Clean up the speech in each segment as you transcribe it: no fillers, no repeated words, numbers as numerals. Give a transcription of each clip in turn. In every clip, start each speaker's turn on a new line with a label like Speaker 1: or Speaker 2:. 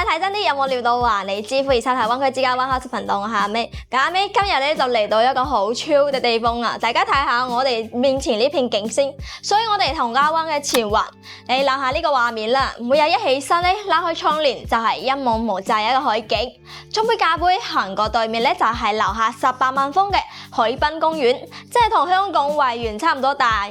Speaker 1: 睇真啲有冇料到話你知富士山係灣區之家灣黑色頻道，我係阿 May。咁阿 May 今日咧就嚟到一個好超嘅地方啦，大家睇下我哋面前呢片景色，所以我哋同家灣嘅前環，你諗下呢個畫面啦，每日一起身咧拉開窗簾就係一望無際一個海景，沖杯咖啡行過對面咧就係樓下18萬方嘅海濱公園，即係同香港維園差唔多大。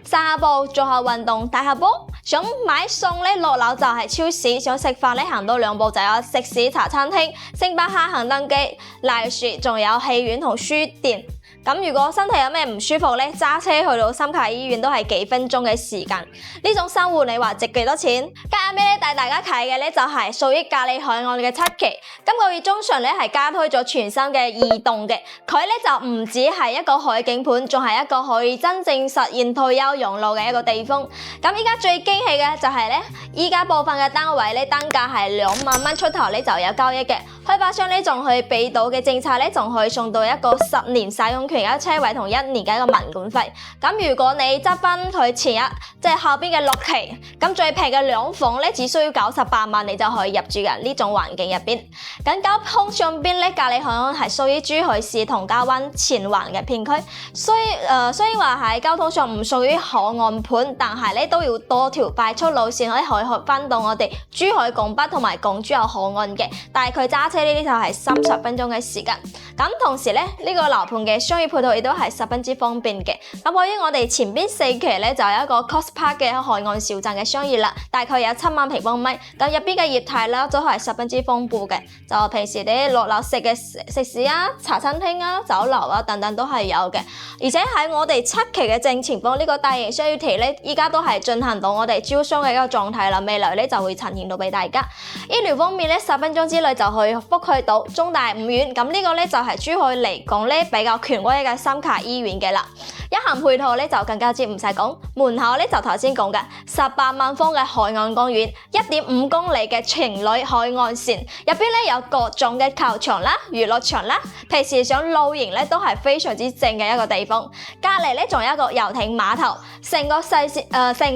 Speaker 1: 散下步做下運動打下波，想買餸咧落樓就係超市，想食飯咧行到2步就有食肆茶餐廳、星巴克行登機、麗樹，仲有戲院同書店。咁如果身體有咩唔舒服咧，揸車去到心卡醫院都係幾分鐘嘅時間。呢種生活你話值幾多錢？今日咧帶大家睇嘅咧就係屬於嘉里海岸嘅7期，今個月中旬咧係加推咗全新嘅2棟嘅，佢咧就唔止係一個海景盤，仲係一個可以真正實現退休養老嘅一個地方。咁依家最驚喜嘅就係咧，依家部分嘅單位咧單價係2萬蚊出頭咧就有交易嘅，開發商咧仲可以俾到嘅政策咧仲可以送到一個10年使用權嘅車位同1年嘅一個文管費。咁如果你執翻佢前一即係後邊嘅6期，咁最平嘅2房咧只需要98萬你就可以入住嘅呢種環境入邊。咁交通上邊咧，嘉里海岸係屬於珠海市同嘉灣前環嘅片區，雖然話喺交通上唔屬於口岸盤，但係咧都要多條快速路線可以翻到我哋珠海港北同埋港珠澳口岸嘅，但係佢揸車呢啲就係30分鐘嘅時間。咁同時咧呢個樓盤嘅商業配套亦都係十分之方便嘅。咁位於我哋前邊4期咧就有一個 Cospark 嘅海岸小鎮嘅商業啦，大概有7萬平方米。咁入邊嘅業態啦都係十分之豐富嘅，就平時你落樓食嘅食肆啊、茶餐廳啊、酒樓啊等等都係有嘅。而且喺我哋7期嘅正前方呢個大型商業地咧，依家都係進行到我哋招商嘅一個狀態啦，未來咧就會呈現到俾大家。醫療方面咧10分鐘之內就可以覆蓋到中大5院，咁呢個咧就係珠海嚟講咧比較權威嘅心卡醫院嘅啦。一行配套咧就更加之唔使講，門口咧就頭先講嘅18萬方嘅海岸公園，1.5公里嘅情侶海岸線，入邊咧有各種嘅球場啦、娛樂場啦，平時想露營咧都係非常之正嘅一個地方。隔籬咧仲有一個遊艇碼頭，成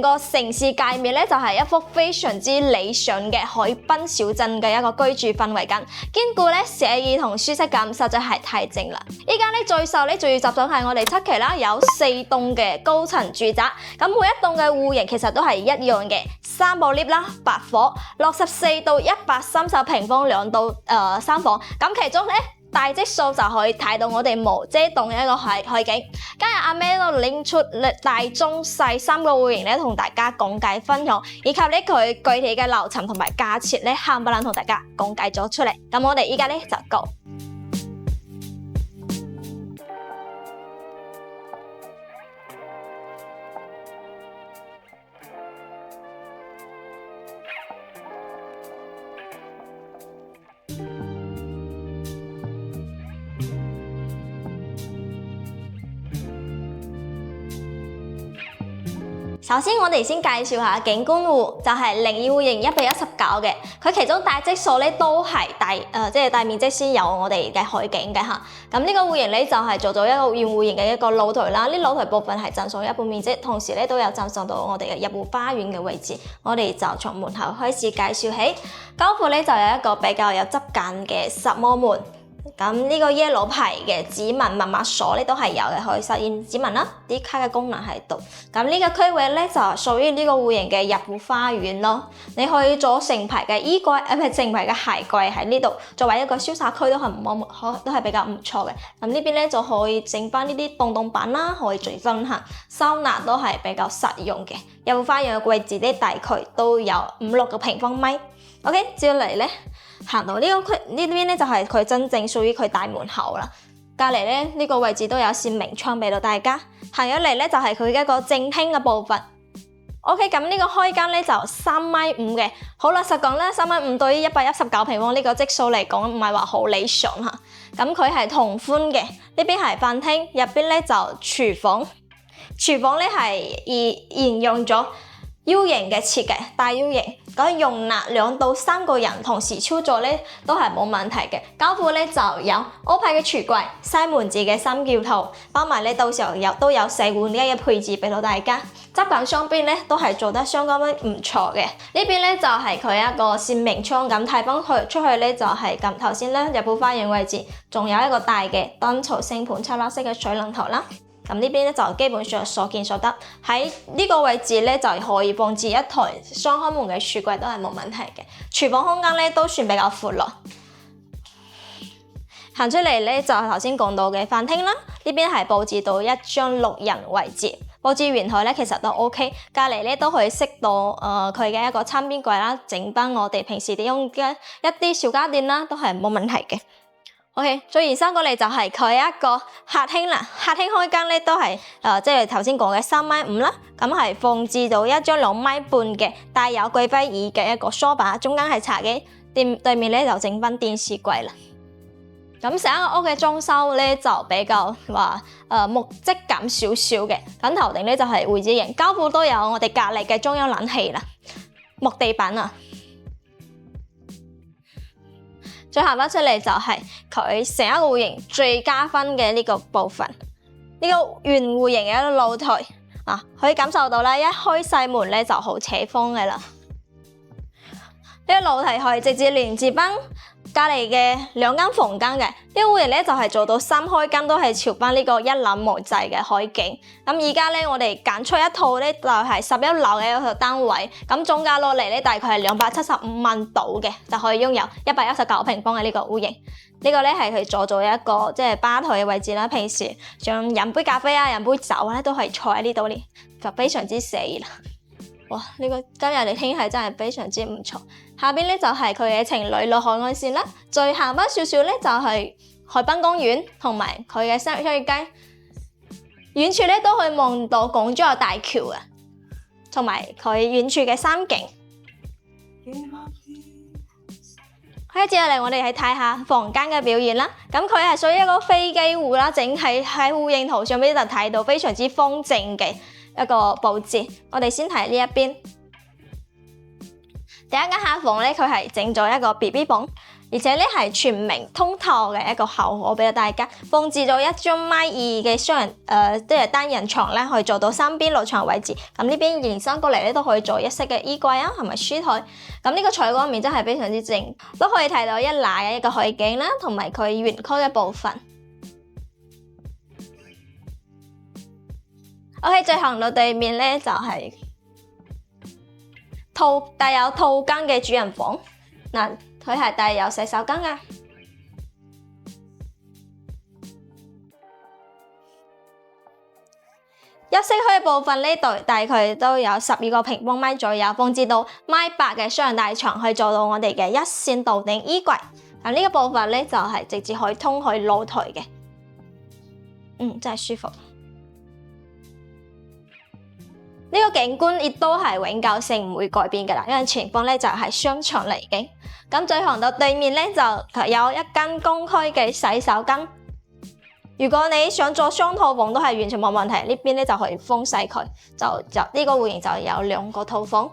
Speaker 1: 個城市界面咧就係一幅非常之理想嘅海濱小鎮嘅一個居住氛圍感，兼顧咧寫意同舒適感，實在係太正啦！依家咧最受住集中係我哋7期啦，有4棟嘅高層住宅，咁每一棟嘅戶型其實都係一樣嘅，3部 lift 啦，8伙，64到130平方2到3房，咁其中咧大積數就可以睇到我哋無遮擋嘅一個海景。今日阿 May 都拎出大中細3個戶型咧，同大家講解分享，以及咧佢具體嘅樓層同埋價錢咧，冚唪唥同大家講解咗出嚟。咁我哋依家咧就go。首先我哋先介紹下景觀戶，就係02戶型1:19嘅，佢其中大積數咧都係即係大面積先有我哋嘅海景嘅嚇。咁呢個戶型咧就係做咗一個圓弧形嘅一個露台啦，呢露台部分係贈送一半面積，同時咧都有贈送到我哋嘅入戶花園嘅位置。我哋就從門口開始介紹起，交付咧就有一個比較有質感嘅實摸門。咁呢個 yellow 牌嘅指紋密碼鎖咧都係有嘅，可以實現指紋啦，啲卡嘅功能喺度。咁呢個區域咧就屬於呢個戶型嘅入戶花園咯。你可以做成排嘅衣櫃，成排嘅鞋櫃喺呢度，作為一個瀟灑區都係比較唔錯嘅。咁呢邊咧就可以整翻呢啲洞洞板啦，可以進行收納都係比較實用嘅。入戶花園嘅位置咧大概都有5-6個平方米。OK， 接落嚟咧。行到呢個區呢邊咧就係佢真正屬於佢大門口啦。隔籬咧呢個位置都有扇明窗俾到大家。行咗嚟咧就係佢嘅一個正廳嘅部分。OK， 咁呢個開間咧就3.5米嘅。好老實講啦，3.5米對於119平方呢個積數嚟講唔係話好理想嚇。咁佢係同寬嘅，呢邊係飯廳，入邊咧就廚房。廚房咧係沿用咗 U 型嘅設計，大 U 型，咁容納2到3個人同時操作咧都係冇問題嘅。交付咧就有歐派嘅櫥櫃、西門子嘅三件套，包埋咧到時候都有洗碗機嘅配置俾到大家。質感雙邊咧都係做得相當唔錯嘅。呢邊咧就係佢一個扇明窗咁睇翻出去咧就係咁頭先咧日本花園位置，仲有一個大嘅燈槽星盤插lap式嘅水龍頭啦。咁呢邊咧就基本上所見所得，喺呢個位置咧就可以放置一台雙開門嘅櫥櫃都係冇問題嘅。廚房空間咧都算比較闊咯。行出嚟咧就係頭先講到嘅飯廳啦，呢邊係佈置到一張6人位置，佈置圓台咧其實都 OK， 隔離咧都可以識到佢嘅一個餐邊櫃啦，整翻我哋平時哋用嘅一啲小家電啦，都係冇問題嘅。OK， 再延伸過嚟就係佢一個客廳啦，客廳開間咧都係即係頭先講嘅3.5米啦，咁係放置到一張2.5米嘅帶有貴妃椅嘅一個梳化，中間係茶几，對面咧就整翻電視櫃啦。咁成個屋嘅裝修咧就比較話木質感少少嘅，咁頭頂咧就係會展型，交付都有我哋隔離嘅中央冷氣啦，木地板啊。再行翻出嚟就係佢成一個戶型最加分嘅呢個部分，呢個圓弧形嘅一個露台啊，可以感受到啦，一開細門咧就好扯風嘅啦。呢個露台可以直接連接翻隔離嘅2間房間嘅，呢個戶型咧就係做到3開間都係朝翻呢個一覽無際嘅海景。咁而家咧我哋揀出一套咧就係11樓嘅一個單位，咁總價落嚟咧大概係275萬度嘅，就可以擁有119平方嘅呢個戶型。呢個咧係佢做咗一個即係吧台嘅位置啦，平時想飲杯咖啡啊、飲杯酒咧都係坐喺呢度咧，就非常之寫意啦。哇！呢個今日嘅天氣真係非常之唔錯。下邊咧就係佢嘅情侶路海岸線啦，再行翻少少咧就係海濱公園同埋佢嘅商業街，遠處咧都可以望到廣州嘅大橋啊，同埋佢遠處嘅山景。接下嚟我哋係睇下房間嘅表現啦。咁佢係屬於一個飛機戶啦，整體喺戶型圖上面就睇到非常之方正嘅一個佈置。我哋先睇呢一邊，第一間客房咧，佢係整咗一個 BB 房，而且咧係全明通透嘅一個後殼俾到大家，放置咗一張1.2米嘅雙人即係單人床咧，可以做到3邊落床位置。咁呢邊延伸過嚟咧，都可以做一式嘅衣櫃啊，同埋書台。咁呢個採光面真係非常之正，都可以睇到一欄嘅一個海景啦，同埋佢園區嘅部分。OK， 再行到對面咧就係帶有套間嘅主人房，嗱佢係帶有洗手間嘅。休息區嘅部分呢度大概都有12個平方米左右，放置到1.8米嘅雙人大床，可以做到我哋嘅一線導頂衣櫃。咁呢個部分咧就係直接可以通去露台嘅，真係舒服。呢個景觀亦都係永久性唔會改變㗎啦，因為前方咧就係商場嚟嘅。咁再行到對面咧就有一間公區嘅洗手間。如果你想做雙套房都係完全冇問題，呢邊咧就可以封晒佢，就呢個戶型就有2個套房。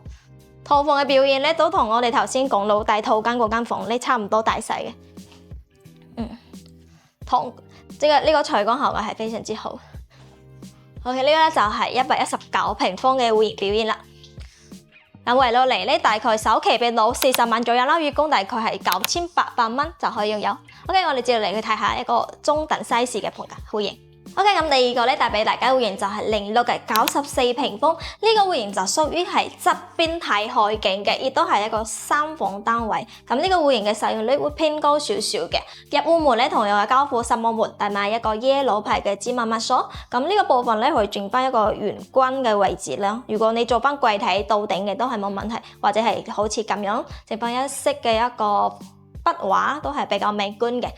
Speaker 1: 套房嘅表現咧都同我哋頭先講老大套間嗰間房咧差唔多大細嘅。呢個採光效果係非常之好。OK， 呢個咧就係119平方嘅戶型表現啦。咁圍落嚟咧，大概首期俾到40萬左右啦，月供大概係9800蚊就可以擁有。OK， 我哋接落嚟去睇下一個中等 size 嘅戶型。OK， 咁第二個咧帶俾大家戶型就係06嘅94平方，呢個戶型就屬於係側邊睇海景嘅，亦都係一個3房單位。咁呢個戶型嘅使用率會偏高少少嘅。入戶門咧同樣係交付實木門，帶埋一個耶魯牌嘅指紋密鎖。咁呢個部分咧可以轉翻一個玄關嘅位置啦。如果你做翻櫃體到頂嘅都係冇問題，或者係好似咁樣整翻一式嘅一個筆畫都係比較美觀嘅。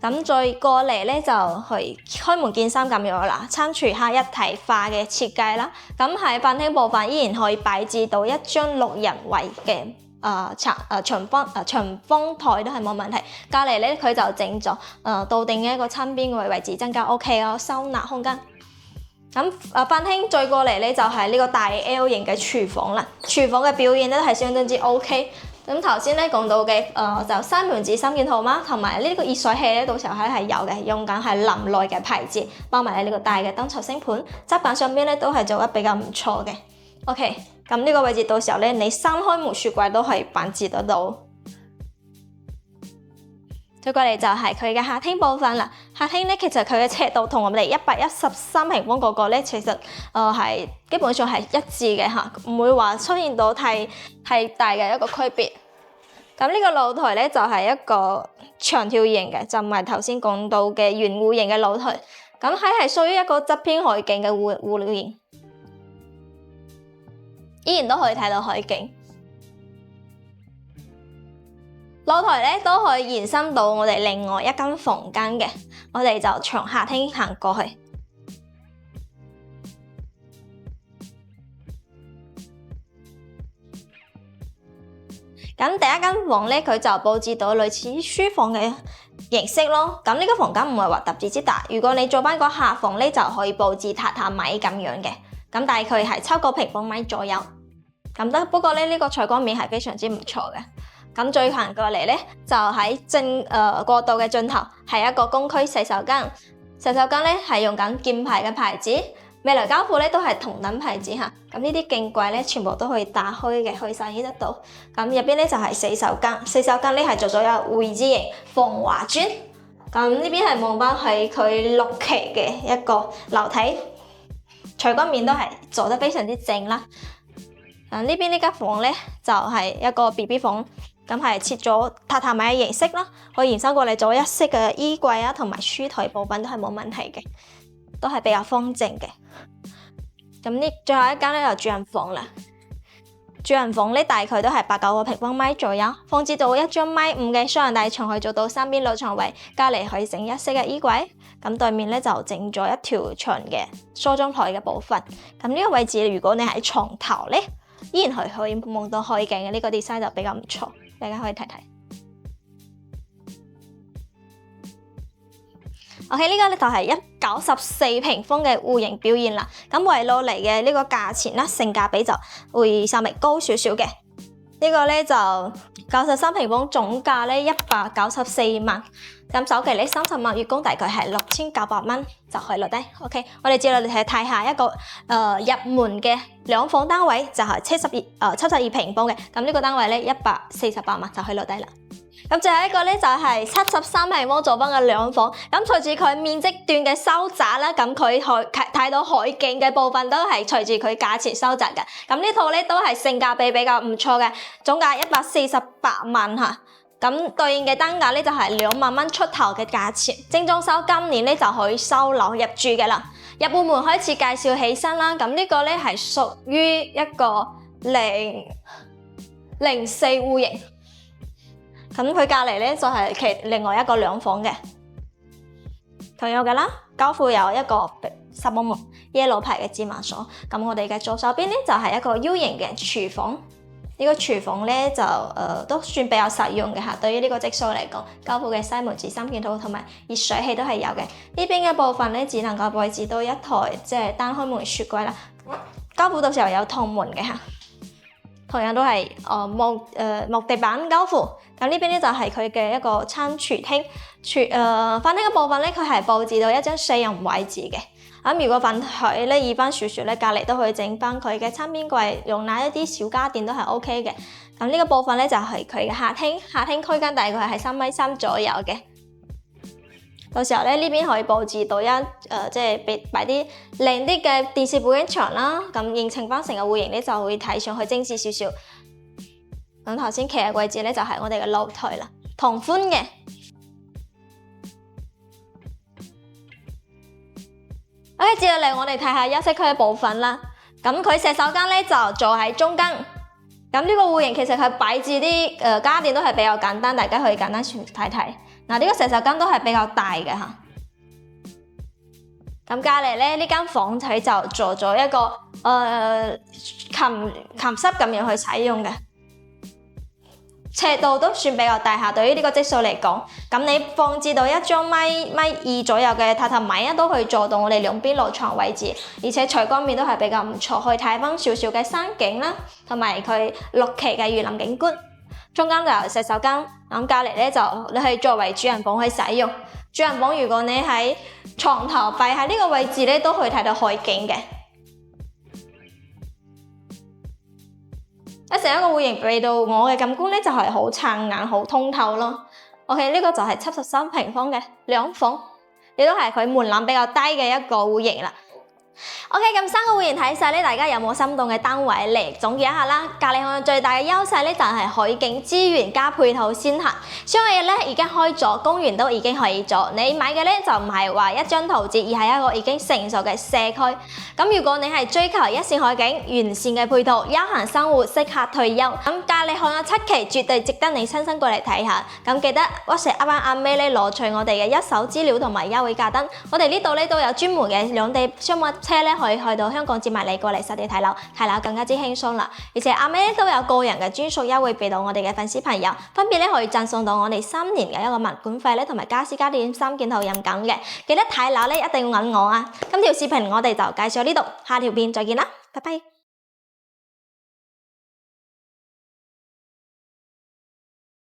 Speaker 1: 咁再過嚟咧就去開門見山咁樣啦，參廚下一體化嘅設計啦。咁喺飯廳部分依然可以擺置到一張6人位嘅長方台都係冇問題。隔離咧佢就整咗到定嘅一個餐邊嘅位置，增加屋企嘅收納空間。咁飯廳再過嚟咧就係呢個大 L 型嘅廚房啦，廚房嘅表現咧係相當之 OK。咁頭先咧講到嘅就西門子三件套嘛，同埋呢個熱水器咧，到時候係有嘅，用緊係林內嘅牌子，包埋呢個大嘅燈球星盤，質感上邊咧都係做得比較唔錯嘅。OK， 咁呢個位置到時候咧，你閂開門雪櫃都可以板置得到。再過嚟就係佢嘅客廳部分啦。客廳咧其實佢嘅尺度同我哋113平方嗰個咧，其實係基本上係一致嘅嚇，唔會話出現到太大嘅一個區別。咁呢個露台咧就係一個長條型嘅，就唔係頭先講到嘅圓弧形嘅露台。咁係屬於一個側偏海景嘅護料型，依然都可以睇到海景。露台咧都可以延伸到我哋另外一間房間嘅，我哋就從客廳行過去。咁第一間房咧，佢就佈置到類似書房嘅形式咯。咁呢個房間唔係話特別之大，如果你做翻個客房咧，就可以佈置榻榻米咁樣嘅。咁大概係7個平方米左右。咁得不過咧，呢個採光面係非常之唔錯嘅。咁再行過嚟咧，就喺過道嘅盡頭係一個公區洗手間。洗手間咧係用緊劍牌嘅牌子，未來膠布咧都係同等牌子嚇。咁呢啲鏡櫃咧全部都可以打開嘅，可以曬得到。咁入邊咧就係洗手間，洗手間咧係做咗一個會字形防滑磚。咁呢邊係望翻喺佢6期嘅一個樓梯，採光面都係做得非常之正啦。呢邊呢間房咧就係一個 BB 房。咁係設咗榻榻米嘅形式啦，可以延伸過嚟做一式嘅衣櫃啊，同埋書台部分都係冇問題嘅，都係比較方正嘅。咁呢最後一間咧就主人房啦。主人房咧大概都係8、9個平方米左右，放置到1張1.5米嘅雙人大床，可以做到3邊露床位，隔離可以整一式嘅衣櫃。咁對面咧就整咗一條長嘅梳妝台嘅部分。咁呢個位置如果你喺床頭咧，依然係可以望到海景嘅，呢個 design 就比較唔錯。大家可以睇睇。OK， 呢個咧就係194平方嘅戶型表現啦。咁圍落嚟嘅呢個價錢啦，性價比就會稍微高少少嘅。呢個咧就93平方，總價咧194萬。咁首期咧30萬，月供大概係6900蚊就可以落低。OK， 我哋接落嚟睇下一個入門嘅兩房單位，就係72平方嘅。咁呢個單位咧148萬就可以落低啦。咁最後一個咧就係73平方做翻嘅兩房。咁隨住佢面積段嘅收窄啦，咁佢睇到海景嘅部分都係隨住佢價錢收窄嘅。咁呢套咧都係性價比比較唔錯嘅，總價148萬嚇。咁對應嘅單價咧就係2萬蚊出頭嘅價錢，精裝修今年咧就可以收樓入住嘅啦。入戶門開始介紹起身啦，咁呢個咧係屬於一個004戶型，咁佢隔離咧就係另外一個兩房嘅，同樣嘅啦，交付有一個實木門 yellow 牌嘅芝麻鎖。咁我哋嘅左手邊咧就係一個 U 型嘅廚房。呢個廚房咧就都算比較實用嘅嚇，對於呢個質素嚟講，交付嘅西門子3件套同埋熱水器都係有嘅。呢邊嘅部分咧只能夠配置到一台即係單開門雪櫃啦。交付到時候有趟門嘅嚇，同樣都係木地板交付。咁呢邊咧就係佢嘅一個餐廚廳。飯廳嘅部分咧，佢係佈置到一張4人位置嘅。咁如果飯台咧二番少少咧，隔離都可以整翻佢嘅餐邊櫃，容納一啲小家電都係 OK 嘅。咁呢個部分咧就係佢嘅客廳，客廳區間大概係3.3米左右嘅。到時候咧呢邊可以佈置到即係擺啲靚啲嘅電視背景牆啦。咁形成翻成個戶型咧就會睇上去精緻少少。咁頭先企嘅位置咧就係我哋嘅露台啦，同寬嘅。OK， 接落嚟我哋睇下休息區嘅部分啦。咁佢洗手間咧就坐喺中間。咁呢個戶型其實佢擺置啲家電都係比較簡單，大家可以簡單睇睇。嗱，呢個洗手間都係比較大嘅嚇。咁隔離咧呢間房佢就做咗一個琴室咁樣去使用嘅。尺度都算比較大下，對於呢個質素嚟講，咁你放置到一張米二左右嘅榻榻米啊，都可以做到我哋兩邊落床位置，而且採光面都係比較唔錯，可以睇翻少少嘅山景啦，同埋佢綠旗嘅園林景觀。中間就有洗手間，咁隔離咧就你可以作為主人房去使用。主人房如果你喺床頭擺喺呢個位置咧，都可以睇到海景嘅。成一個戶型俾到我嘅感官咧，就係好撐眼、好通透咯。OK， 呢個就係73平方嘅兩房，亦都係佢門檻比較低嘅一個戶型啦。OK， 咁三個戶型睇晒咧，大家有冇心動嘅單位嚟總結一下啦？隔離巷最大嘅優勢咧，就係海景資源加配套先行。商業咧已經開咗，公園都已經可以咗。你買嘅咧就唔係話一張圖紙，而係一個已經成熟嘅社區。咁如果你係追求一線海景、完善嘅配套、休閒生活、適合退休，咁隔離巷有7期絕對值得你親身過嚟睇下。咁記得 WhatsApp 阿妹咧攞取我哋嘅一手資料同埋優惠價單。我哋呢度咧都有專門嘅兩地商務車咧，可以去到香港接埋你過嚟實地睇樓，睇樓更加之輕鬆啦。而且阿妹咧都有個人嘅專屬優惠俾到我哋嘅粉絲朋友，分別咧可以贈送到我哋3年嘅一個物管費咧，同埋家私家電3件套任揀嘅。記得睇樓咧一定要揾我啊！今條視頻我哋就介紹到呢度，下條片再見啦，拜拜。